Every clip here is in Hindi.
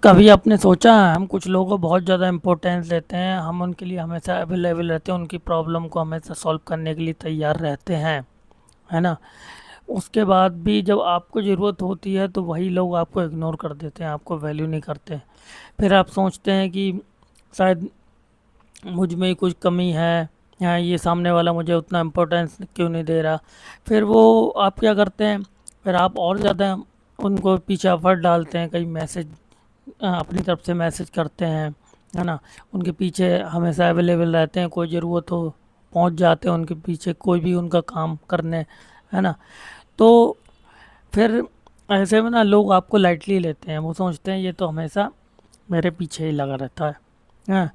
कभी आपने सोचा है हम कुछ लोगों को बहुत ज़्यादा इम्पोर्टेंस देते हैं, हम उनके लिए हमेशा अवेलेबल रहते हैं, उनकी प्रॉब्लम को हमेशा सॉल्व करने के लिए तैयार रहते हैं, है ना? उसके बाद भी जब आपको ज़रूरत होती है तो वही लोग आपको इग्नोर कर देते हैं, आपको वैल्यू नहीं करते। फिर आप सोचते हैं कि शायद मुझ में ही कुछ कमी है, या ये सामने वाला मुझे उतना इम्पोर्टेंस क्यों नहीं दे रहा। फिर वो आप क्या करते हैं, फिर आप और ज़्यादा उनको पीछे एफर्ट डालते हैं, कई मैसेज अपनी तरफ से मैसेज करते हैं, है ना? उनके पीछे हमेशा अवेलेबल रहते हैं, कोई ज़रूरत हो पहुंच जाते हैं उनके पीछे, कोई भी उनका काम करने, है ना? तो फिर ऐसे में ना लोग आपको लाइटली लेते हैं, वो सोचते हैं ये तो हमेशा मेरे पीछे ही लगा रहता है। हाँ,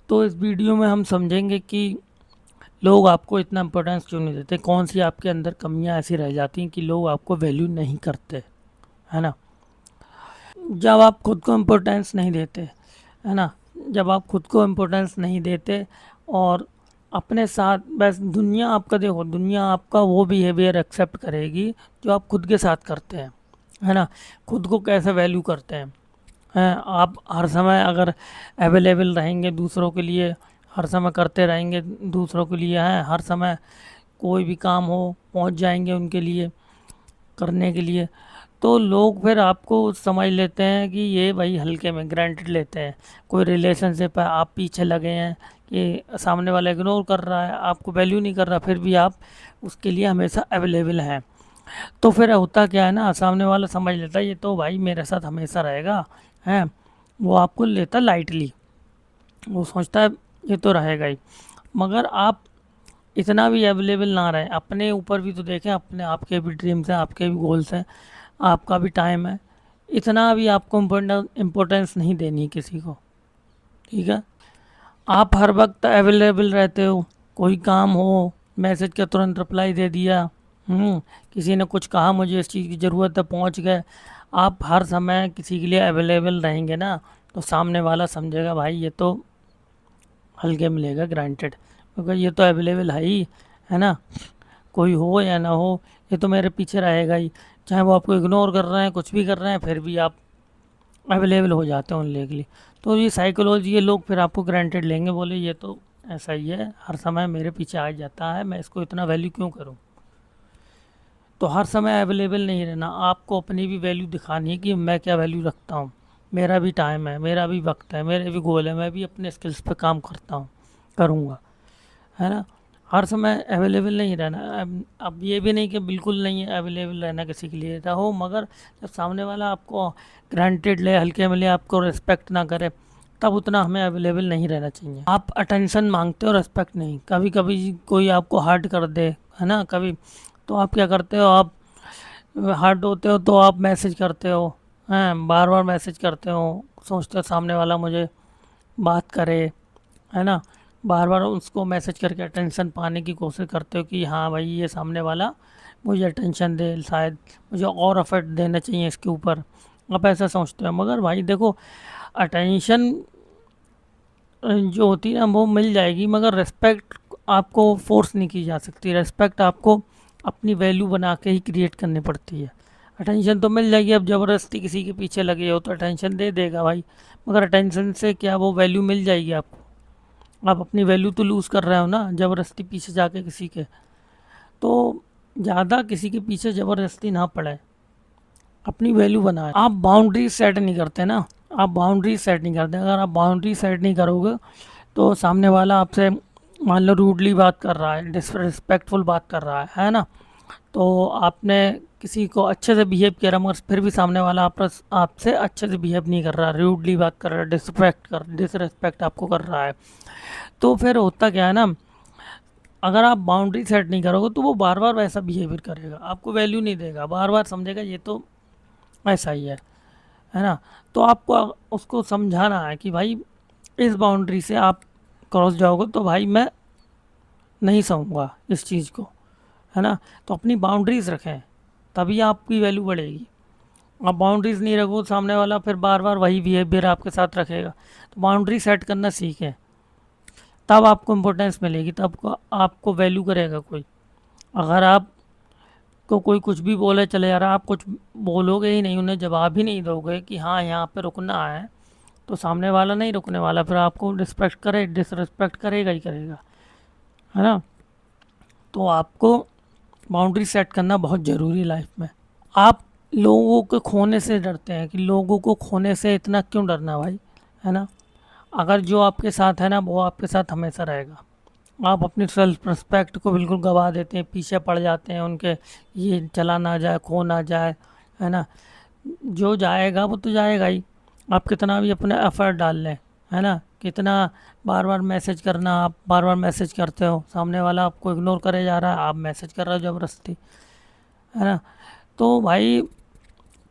तो इस वीडियो में हम समझेंगे कि लोग आपको इतना इम्पोर्टेंस क्यों नहीं देते, कौन सी आपके अंदर कमियां ऐसी रह जाती हैं कि लोग आपको वैल्यू नहीं करते, है ना? जब आप खुद को इम्पोर्टेंस नहीं देते, है ना? जब आप खुद को इम्पोर्टेंस नहीं देते और अपने साथ बस दुनिया आपका, देखो दुनिया आपका वो बिहेवियर एक्सेप्ट करेगी जो आप खुद के साथ करते हैं, है ना? खुद को कैसे वैल्यू करते हैं आप हर समय अगर अवेलेबल रहेंगे दूसरों के लिए, हर समय करते रहेंगे दूसरों के लिए, हैं हर समय कोई भी काम हो पहुंच जाएंगे उनके लिए करने के लिए, तो लोग फिर आपको समझ लेते हैं कि ये भाई हल्के में ग्रांटेड लेते हैं। कोई रिलेशनशिप है, आप पीछे लगे हैं कि सामने वाला इग्नोर कर रहा है, आपको वैल्यू नहीं कर रहा, फिर भी आप उसके लिए हमेशा अवेलेबल हैं। तो फिर होता क्या है ना, सामने वाला समझ लेता है ये तो भाई मेरे साथ हमेशा रहेगा, हैं वो आपको लेता लाइटली, वो सोचता है ये तो रहेगा ही। मगर आप इतना भी अवेलेबल ना रहें, अपने ऊपर भी तो देखें, अपने आपके भी ड्रीम्स हैं, आपके भी गोल्स हैं, आपका भी टाइम है, इतना भी आपको इम्पोर्टेंस नहीं देनी है किसी को, ठीक है? आप हर वक्त अवेलेबल रहते हो, कोई काम हो मैसेज का तुरंत रिप्लाई दे दिया, किसी ने कुछ कहा मुझे इस चीज़ की ज़रूरत है पहुंच गए, आप हर समय किसी के लिए अवेलेबल रहेंगे ना, तो सामने वाला समझेगा भाई ये तो हल्के मिलेगा ग्रांटेड, क्योंकि ये तो अवेलेबल है ना? कोई हो या ना हो, ये तो मेरे पीछे रहेगा ही, चाहे वो आपको इग्नोर कर रहे हैं कुछ भी कर रहे हैं, फिर भी आप अवेलेबल हो जाते हैं उनके लिए। तो ये साइकोलॉजी, ये लोग फिर आपको ग्रांटेड लेंगे, बोले ये तो ऐसा ही है, हर समय मेरे पीछे आ जाता है, मैं इसको इतना वैल्यू क्यों करूं। तो हर समय अवेलेबल नहीं रहना, आपको अपनी भी वैल्यू दिखानी है कि मैं क्या वैल्यू रखता हूँ, मेरा भी टाइम है, मेरा भी वक्त है, मेरे भी गोल है, मैं भी अपने स्किल्स पे काम करता हूँ, करूँगा, है ना? हर समय अवेलेबल नहीं रहना। अब ये भी नहीं कि बिल्कुल नहीं है अवेलेबल रहना किसी के लिए, रहो, मगर जब सामने वाला आपको ग्रांटेड ले, हल्के में ले, आपको रिस्पेक्ट ना करे, तब उतना हमें अवेलेबल नहीं रहना चाहिए। आप अटेंशन मांगते हो, रिस्पेक्ट नहीं। कभी कभी कोई आपको हर्ट कर दे, है ना, कभी, तो आप क्या करते हो, आप हर्ट होते हो तो आप मैसेज करते हो, हैं बार बार मैसेज करते हो, सोचते हो सामने वाला मुझे बात करे, है ना? बार बार उसको मैसेज करके अटेंशन पाने की कोशिश करते हो कि हाँ भाई ये सामने वाला मुझे अटेंशन दे, शायद मुझे और एफर्ट देना चाहिए इसके ऊपर, आप ऐसा सोचते हो। मगर भाई देखो, अटेंशन जो होती है ना वो मिल जाएगी, मगर रिस्पेक्ट आपको फोर्स नहीं की जा सकती, रिस्पेक्ट आपको अपनी वैल्यू बना के ही क्रिएट करनी पड़ती है। अटेंशन तो मिल जाएगी, अब ज़बरदस्ती किसी के पीछे लगे हो तो अटेंशन दे देगा भाई, मगर अटेंशन से क्या वो वैल्यू मिल जाएगी आपको? आप अपनी वैल्यू तो लूज़ कर रहे हो ना ज़बरदस्ती पीछे जाके किसी के। तो ज़्यादा किसी के पीछे ज़बरदस्ती ना पड़े, अपनी वैल्यू बनाए। आप बाउंड्री सेट नहीं करते ना, आप बाउंड्री सेट नहीं करते, अगर आप बाउंड्री सेट नहीं करोगे तो सामने वाला आपसे मान लो रूडली बात कर रहा है, डिसरिस्पेक्टफुल बात कर रहा है ना? तो आपने किसी को अच्छे से बिहेव किया मगर फिर भी सामने वाला आपसे अच्छे से बिहेव नहीं कर रहा, रूडली बात कर रहा है, डिसरिस्पेक्ट आपको कर रहा है, तो फिर होता क्या है ना, अगर आप बाउंड्री सेट नहीं करोगे तो वो बार बार वैसा बिहेवियर करेगा, आपको वैल्यू नहीं देगा, बार बार समझेगा ये तो ऐसा ही है ना? तो आपको उसको समझाना है कि भाई इस बाउंड्री से आप क्रॉस जाओगे तो भाई मैं नहीं सहूँगा इस चीज़ को, है ना? तो अपनी बाउंड्रीज़ रखें, तभी आपकी वैल्यू बढ़ेगी। आप बाउंड्रीज़ नहीं रखो, सामने वाला फिर बार बार वही बिहेवियर आपके साथ रखेगा। तो बाउंड्री सेट करना सीखें, तब आपको इम्पोर्टेंस मिलेगी, तब आपको वैल्यू करेगा कोई। अगर आप आपको कोई कुछ भी बोले चले जा रहा है, आप कुछ बोलोगे ही नहीं, उन्हें जवाब ही नहीं दोगे कि हाँ यहाँ पे रुकना है, तो सामने वाला नहीं रुकने वाला, फिर आपको डिसरिस्पेक्ट करेगा ही करेगा, है ना। तो आपको बाउंड्री सेट करना बहुत ज़रूरी है लाइफ में। आप लोगों के खोने से डरते हैं कि लोगों को खोने से इतना क्यों डरना भाई, है ना। अगर जो आपके साथ है ना वो आपके साथ हमेशा रहेगा। आप अपनी सेल्फ रिस्पेक्ट को बिल्कुल गवा देते हैं, पीछे पड़ जाते हैं उनके, ये चला ना जाए, खो ना जाए, है ना। जो जाएगा वो तो जाएगा ही, आप कितना भी अपने एफर्ट डाल लें, है ना। कितना बार बार मैसेज करना, आप बार बार मैसेज करते हो, सामने वाला आपको इग्नोर करे जा रहा है, आप मैसेज कर रहे हो ज़बरदस्ती, है ना। तो भाई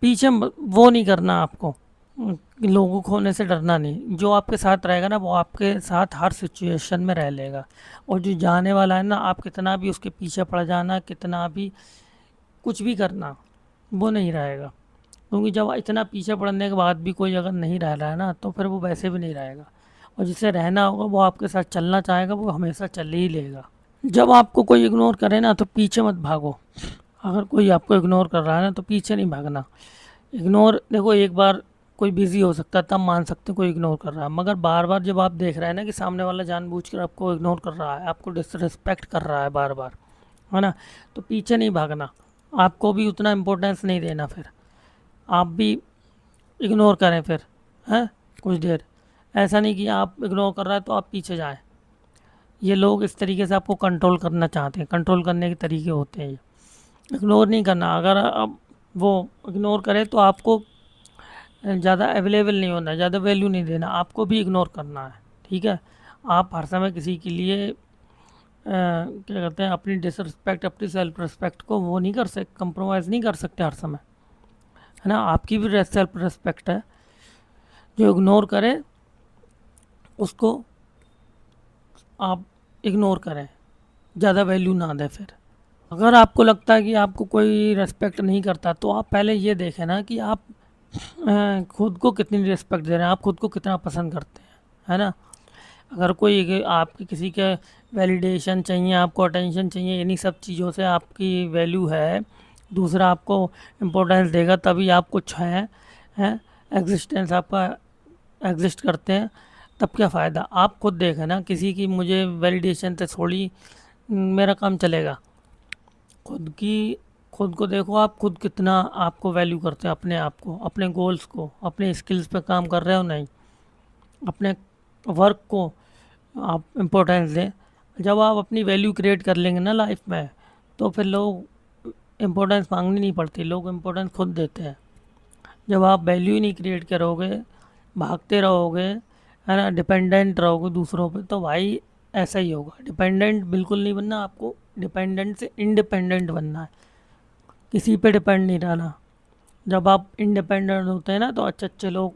पीछे वो नहीं करना आपको, लोगों को खोने से डरना नहीं। जो आपके साथ रहेगा ना वो आपके साथ हर सिचुएशन में रह लेगा, और जो जाने वाला है ना, आप कितना भी उसके पीछे पड़ जाना, कितना भी कुछ भी करना, वो नहीं रहेगा। क्योंकि जब इतना पीछे पड़ने के बाद भी कोई अगर नहीं रह रहा है ना, तो फिर वो वैसे भी नहीं रहेगा, और जिसे रहना होगा वो आपके साथ चलना चाहेगा, वो हमेशा चल ही लेगा। जब आपको कोई इग्नोर करे ना तो पीछे मत भागो। अगर कोई आपको इग्नोर कर रहा है ना तो पीछे नहीं भागना। इग्नोर देखो, एक बार कोई बिज़ी हो सकता है तब मान सकते हैं कोई इग्नोर कर रहा है, मगर बार बार जब आप देख रहे हैं ना कि सामने वाला जानबूझकर आपको इग्नोर कर रहा है, आपको डिसरिस्पेक्ट कर रहा है बार बार, है ना, तो पीछे नहीं भागना। आपको भी उतना इम्पोर्टेंस नहीं देना, फिर आप भी इग्नोर करें फिर, हैं, कुछ देर। ऐसा नहीं कि आप इग्नोर कर रहा है तो आप पीछे जाएं। ये लोग इस तरीके से आपको कंट्रोल करना चाहते हैं, कंट्रोल करने के तरीके होते हैं ये। इग्नोर नहीं करना। अगर आप वो इग्नोर करें तो आपको ज़्यादा अवेलेबल नहीं होना, ज़्यादा वैल्यू नहीं देना, आपको भी इग्नोर करना है, ठीक है। आप हर समय किसी के लिए क्या कहते हैं, अपनी डिसरिस्पेक्ट, अपनी सेल्फ रिस्पेक्ट को वो नहीं कर सकते, कंप्रोमाइज़ नहीं कर सकते हर समय, है ना। आपकी भी सेल्फ रिस्पेक्ट है। जो इग्नोर करे उसको आप इग्नोर करें, ज़्यादा वैल्यू ना दें फिर। अगर आपको लगता है कि आपको कोई रिस्पेक्ट नहीं करता, तो आप पहले ये देखें ना कि आप खुद को कितनी रिस्पेक्ट दे रहे हैं, आप खुद को कितना पसंद करते हैं, है ना। अगर कोई आपकी किसी के वैलिडेशन चाहिए, आपको अटेंशन चाहिए, इन्हीं सब चीज़ों से आपकी वैल्यू है, दूसरा आपको इम्पोर्टेंस देगा, तभी आप कुछ हैं, एग्जिस्टेंस आपका एग्जिस्ट करते हैं, तब क्या फ़ायदा। आप खुद देखें ना, किसी की मुझे वैलिडेशन से थोड़ी मेरा काम चलेगा। खुद की खुद को देखो, आप खुद कितना आपको वैल्यू करते हैं, अपने आप को, अपने गोल्स को, अपने स्किल्स पे काम कर रहे हो नहीं, अपने वर्क को आप इम्पोर्टेंस दें। जब आप अपनी वैल्यू क्रिएट कर लेंगे ना लाइफ में, तो फिर लोग इम्पोर्टेंस मांगनी नहीं पड़ती, लोग इम्पोर्टेंस खुद देते हैं। जब आप वैल्यू ही नहीं क्रिएट करोगे, भागते रहोगे, है ना, डिपेंडेंट रहोगे दूसरों पे, तो भाई ऐसा ही होगा। डिपेंडेंट बिल्कुल नहीं बनना, आपको डिपेंडेंट से इंडिपेंडेंट बनना है, किसी पे डिपेंड नहीं रहना। जब आप इंडिपेंडेंट होते हैं ना, तो अच्छे अच्छे लोग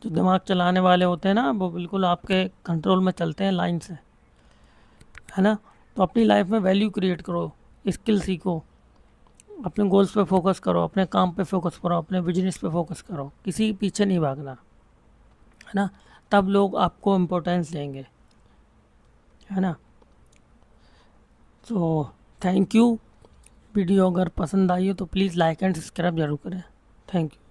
जो दिमाग चलाने वाले होते हैं ना, वो बिल्कुल आपके कंट्रोल में चलते हैं, लाइन से, है ना। तो अपनी लाइफ में वैल्यू क्रिएट करो, स्किल सीखो, अपने गोल्स पे फोकस करो, अपने काम पे फोकस करो, अपने बिजनेस पे फोकस करो, किसी के पीछे नहीं भागना, है ना। तब लोग आपको इम्पोर्टेंस देंगे, है ना। तो थैंक यू। वीडियो अगर पसंद आई हो तो प्लीज़ लाइक एंड सब्सक्राइब ज़रूर करें। Thank you.